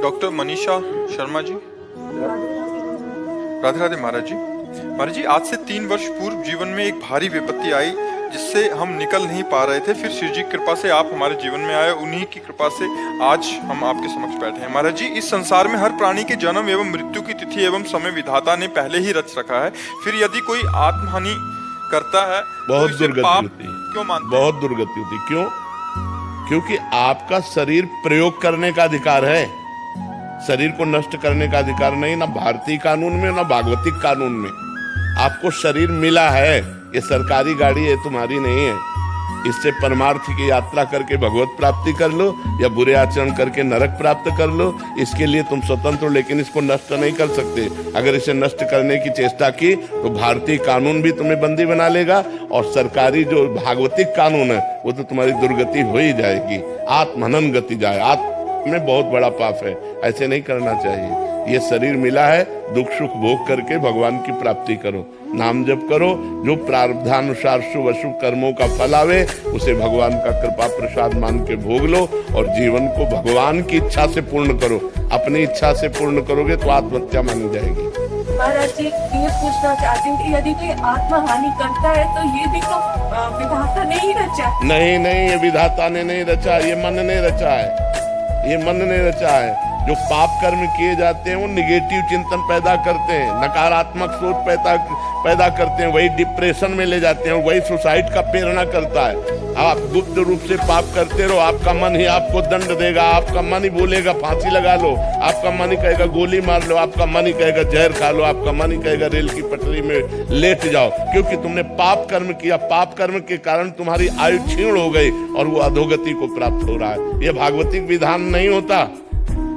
Doctor Manisha Sharma ji. Radhe Radhe महाराज जी। महाराज जी, आज से 3 वर्ष पूर्व जीवन में एक भारी विपत्ति आई जिससे हम निकल नहीं पा रहे थे। फिर शिव जी की कृपा से आप हमारे जीवन में आए, उन्हीं की कृपा से आज हम आपके समक्ष बैठे हैं। महाराज जी, इस संसार में हर प्राणी के जन्म एवं मृत्यु की तिथि एवं समय विधाता ने पहले ही रच रखा है। फिर यदि कोई आत्महानि करता है बहुत तो इसे दुर्गति पाप होती है, क्यों मानते हैं? बहुत दुर्गति होती है। क्यों? क्योंकि आपका शरीर प्रयोग करने का अधिकार है, शरीर को नष्ट करने का अधिकार नहीं, ना भारतीय कानून में ना भागवतिक कानून में। आपको शरीर मिला है, ये सरकारी गाड़ी है, तुम्हारी नहीं है। इससे परमार्थ की यात्रा करके भगवत प्राप्ति कर लो या बुरे आचरण करके नरक प्राप्त कर लो, इसके लिए तुम स्वतंत्र हो, लेकिन इसको नष्ट नहीं कर सकते। अगर इसे नष्ट करने की चेष्टा की तो भारतीय कानून भी तुम्हें बंदी बना लेगा और सरकारी जो भागवतिक कानून है वो तो तुम्हारी दुर्गति हो ही जाएगी। आत्महनन गति जाए, आत्म में बहुत बड़ा पाप है, ऐसे नहीं करना चाहिए। ये शरीर मिला है, दुख सुख भोग करके भगवान की प्राप्ति करो, नाम जप करो, जो प्रारब्धानुसार शुभ अशुभ कर्मों का फल आवे उसे भगवान का कृपा प्रसाद मान के भोग लो और जीवन को भगवान की इच्छा से पूर्ण करो। अपनी इच्छा से पूर्ण करोगे तो आत्महत्या मानी जाएगी। महाराज जी, ये पूछना चाहती हूँ कि यदि कोई आत्महानि करता है तो ये भी तो विधाता ने ही रचा? नहीं, ये विधाता ने नहीं रचा, ये मन ने रचा है, ये मन ने रचा है। जो पाप कर्म किए जाते हैं वो निगेटिव चिंतन पैदा करते हैं, नकारात्मक सोच पैदा करते हैं, वही डिप्रेशन में ले जाते हैं, वही सुसाइड का प्रेरणा करता है। आप गुप्त रूप से पाप करते रहो, आपका मन ही आपको दंड देगा, आपका मन ही बोलेगा फांसी लगा लो, आपका मन ही कहेगा गोली मार लो, आपका मन ही कहेगा जहर खा लो, आपका मन ही कहेगा रेल की पटरी में लेट जाओ, क्योंकि तुमने पाप कर्म किया। पाप कर्म के कारण तुम्हारी आयु क्षीण हो गई और वो अधोगति को प्राप्त हो रहा है। ये भागवतिक विधान नहीं होता,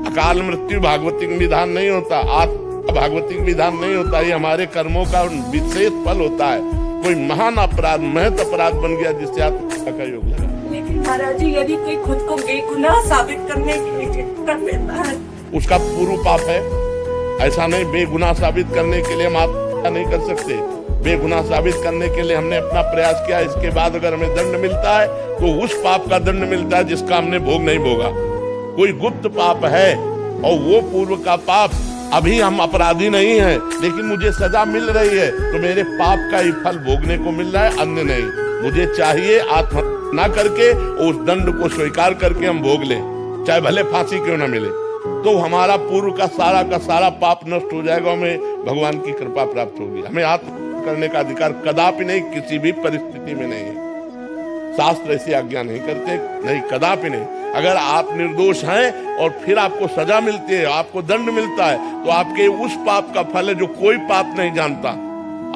अकाल मृत्यु भागवतिक विधान नहीं होता, आत्म भागवतिक विधान नहीं होता। ये हमारे कर्मों का विशेष फल होता है। कोई महान अपराध, महत अपराध बन गया जिससे आत्महत्या का योग लगा। लेकिन महाराज जी, यदि कोई खुद को बेगुनाह साबित करने के लिए कर लेता है, उसका पूर्व पाप है। ऐसा नहीं, बेगुनाह साबित करने के लिए हम आत्महत्या नहीं कर सकते। बेगुनाह साबित करने के लिए हमने अपना प्रयास किया, इसके बाद अगर हमें दंड मिलता है तो उस पाप का दंड मिलता है जिसका हमने भोग नहीं भोगा। कोई गुप्त पाप है और वो पूर्व का पाप, अभी हम अपराधी नहीं हैं लेकिन मुझे सजा मिल रही है तो मेरे पाप का ही फल भोगने को मिल रहा है, अन्य नहीं। मुझे चाहिए आत्महत्या ना करके उस दंड को स्वीकार करके हम भोग लें, चाहे भले फांसी क्यों ना मिले, तो हमारा पूर्व का सारा पाप नष्ट हो जाएगा, हमें भगवान की कृपा प्राप्त होगी। हमें आत्महत्या करने का अधिकार कदापि नहीं, किसी भी परिस्थिति में नहीं है। शास्त्र ऐसी आज्ञा नहीं करते, नहीं, कदापि नहीं। अगर आप निर्दोष हैं और फिर आपको सजा मिलती है, आपको दंड मिलता है, तो आपके उस पाप का फल है जो कोई पाप नहीं जानता।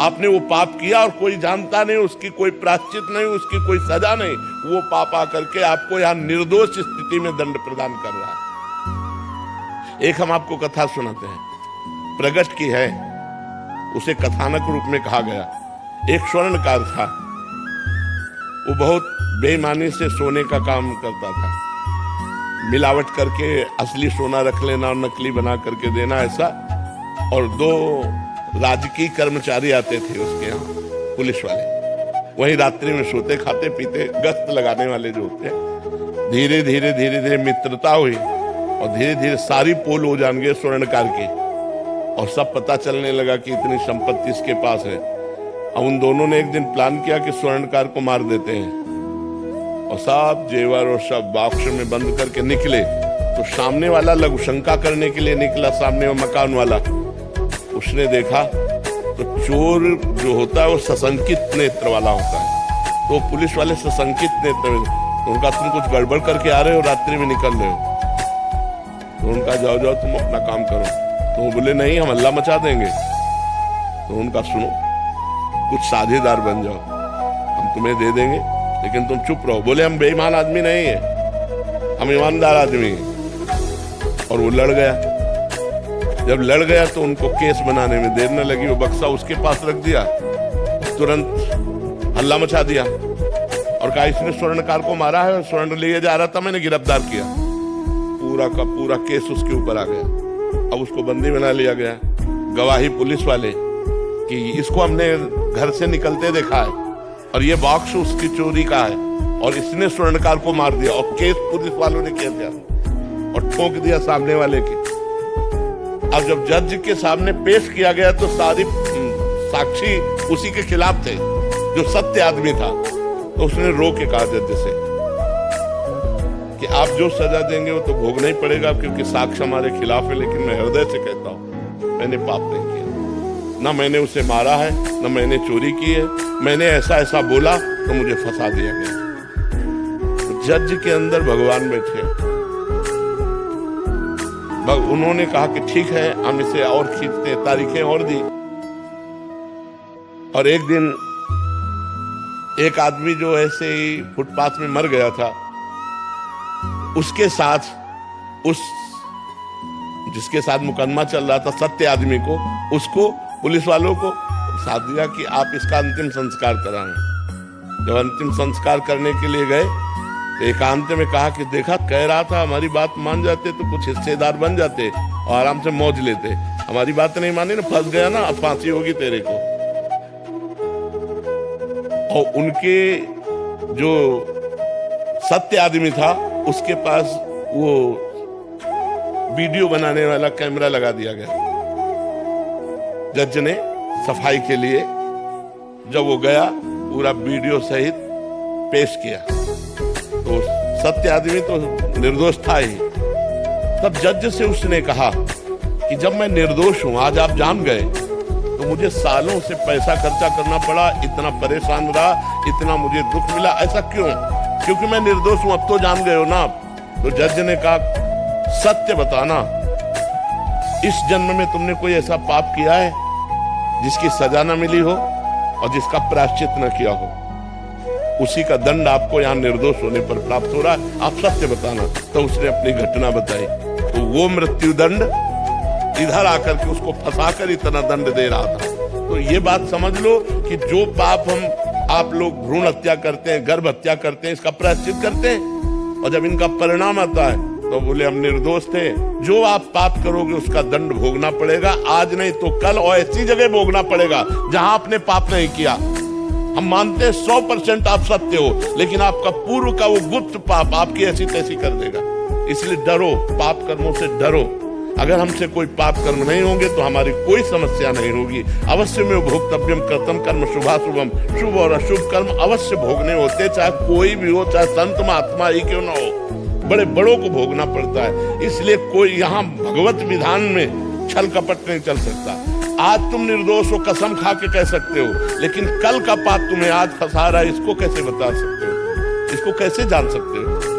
आपने वो पाप किया और कोई जानता नहीं, उसकी कोई प्रायश्चित नहीं, उसकी कोई सजा नहीं, वो पाप आकर के आपको यहाँ निर्दोष स्थिति में दंड प्रदान कर रहा है। एक हम आपको कथा सुनाते हैं, प्रगट की है, उसे कथानक रूप में कहा गया। एक स्वर्णकार था, वो बहुत बेईमानी से सोने का काम करता था, मिलावट करके असली सोना रख लेना और नकली बना करके देना, ऐसा। और 2 राजकीय कर्मचारी आते थे उसके यहाँ, पुलिस वाले, वही रात्रि में सोते खाते पीते, गश्त लगाने वाले जो होते। धीरे धीरे मित्रता हुई और धीरे धीरे सारी पोल हो जान गए स्वर्णकार की, और सब पता चलने लगा कि इतनी संपत्ति इसके पास है। अब उन दोनों ने एक दिन प्लान किया कि स्वर्णकार को मार देते हैं, और सब जेवर और सब बॉक्स में बंद करके निकले। तो सामने वाला लघुशंका करने के लिए निकला, सामने वो मकान वाला, उसने देखा तो चोर जो होता है वो सशंकित नेत्र वाला होता है, तो पुलिस वाले सशंकित नेत्र, तो उनका तुम कुछ गड़बड़ करके आ रहे हो, रात्रि में निकल रहे हो, तो उनका जाओ तुम अपना काम करो। तो वो बोले नहीं, हम हल्ला मचा देंगे। तो उनका सुनो, कुछ साझेदार बन जाओ, हम तुम्हें दे देंगे लेकिन तुम चुप रहो। बोले हम बेईमान आदमी नहीं है, हम ईमानदार आदमी हैं। और वो लड़ गया। जब लड़ गया तो उनको केस बनाने में देर न लगी, वो बक्सा उसके पास रख दिया, तुरंत हल्ला मचा दिया और कहा इसने स्वर्णकार को मारा है और स्वर्ण लिए जा रहा था, मैंने गिरफ्तार किया। पूरा का पूरा केस उसके ऊपर आ गया। अब उसको बंदी बना लिया गया। गवाही पुलिस वाले कि इसको हमने घर से निकलते देखा है और ये बॉक्स उसकी चोरी का है और इसने स्वर्णकार को मार दिया, और केस पुलिस वालों ने किया था। और ठोक दिया सामने वाले की। अब जब जज के सामने पेश किया गया तो सारी साक्षी उसी के खिलाफ थे, जो सत्य आदमी था। तो उसने रो के कहा जज से कि आप जो सजा देंगे वो तो भोगना ही पड़ेगा, क्योंकि साक्ष्य हमारे खिलाफ है। लेकिन मैं हृदय से कहता हूं मैंने पाप नहीं किया, ना मैंने उसे मारा है, ना मैंने चोरी की है। मैंने ऐसा ऐसा बोला तो मुझे फंसा दिया गया। तो जज के अंदर भगवान बैठे, उन्होंने कहा कि ठीक है हम इसे और खींचते, तारीखें और दी। और एक दिन एक आदमी जो ऐसे ही फुटपाथ में मर गया था, उसके साथ जिसके साथ मुकदमा चल रहा था, सत्य आदमी को, उसको पुलिस वालों को साथ दिया कि आप इसका अंतिम संस्कार कराएं। जब अंतिम संस्कार करने के लिए गए तो एकांत में कहा कि देखा, कह रहा था हमारी बात मान जाते तो कुछ हिस्सेदार बन जाते और आराम से मौज लेते। हमारी बात नहीं मानी ना, फंस गया ना, अब फांसी होगी तेरे को। और उनके जो सत्य आदमी था उसके पास वो वीडियो बनाने वाला कैमरा लगा दिया गया। जज ने सफाई के लिए जब वो गया, पूरा वीडियो सहित पेश किया। तो सत्य आदमी तो निर्दोष था ही। तब जज से उसने कहा कि जब मैं निर्दोष हूं, आज आप जान गए, तो मुझे सालों से पैसा खर्चा करना पड़ा, इतना परेशान रहा, इतना मुझे दुख मिला, ऐसा क्यों? क्योंकि मैं निर्दोष हूं, अब तो जान गए हो ना आप। तो जज ने कहा सत्य बताना, इस जन्म में तुमने कोई ऐसा पाप किया है जिसकी सजा न मिली हो और जिसका प्रायश्चित न किया हो? उसी का दंड आपको यहाँ निर्दोष होने पर प्राप्त हो रहा है, आप सत्य बताना। तो उसने अपनी घटना बताई। तो वो मृत्यु दंड इधर आकर के उसको फंसाकर इतना दंड दे रहा था। तो ये बात समझ लो कि जो पाप आप लोग भ्रूण हत्या करते हैं, गर्भ हत्या करते हैं, इसका प्रायश्चित करते हैं, और जब इनका परिणाम आता है तो बोले हम निर्दोष थे। जो आप पाप करोगे उसका दंड भोगना पड़ेगा, आज नहीं तो कल, और ऐसी जगह भोगना पड़ेगा जहां आपने पाप नहीं किया। हम मानते हैं 100% आप सत्य हो, लेकिन आपका पूर्व का वो गुप्त पाप आपकी ऐसी तैसी कर देगा। इसलिए डरो, पाप कर्मों से डरो। अगर हमसे कोई पाप कर्म नहीं होंगे तो हमारी कोई समस्या नहीं होगी। अवश्य में भोक्तव्यम कर्तम कर्म शुभाशुभम, शुभ और अशुभ कर्म अवश्य भोगने होते, चाहे कोई भी हो, चाहे संत महात्मा ही क्यों ना हो, बड़े बड़ों को भोगना पड़ता है। इसलिए कोई यहाँ भगवत विधान में छल कपट नहीं चल सकता। आज तुम निर्दोष हो, कसम खा के कह सकते हो, लेकिन कल का पाप तुम्हें आज फंसा रहा है, इसको कैसे बता सकते हो? इसको कैसे जान सकते हो?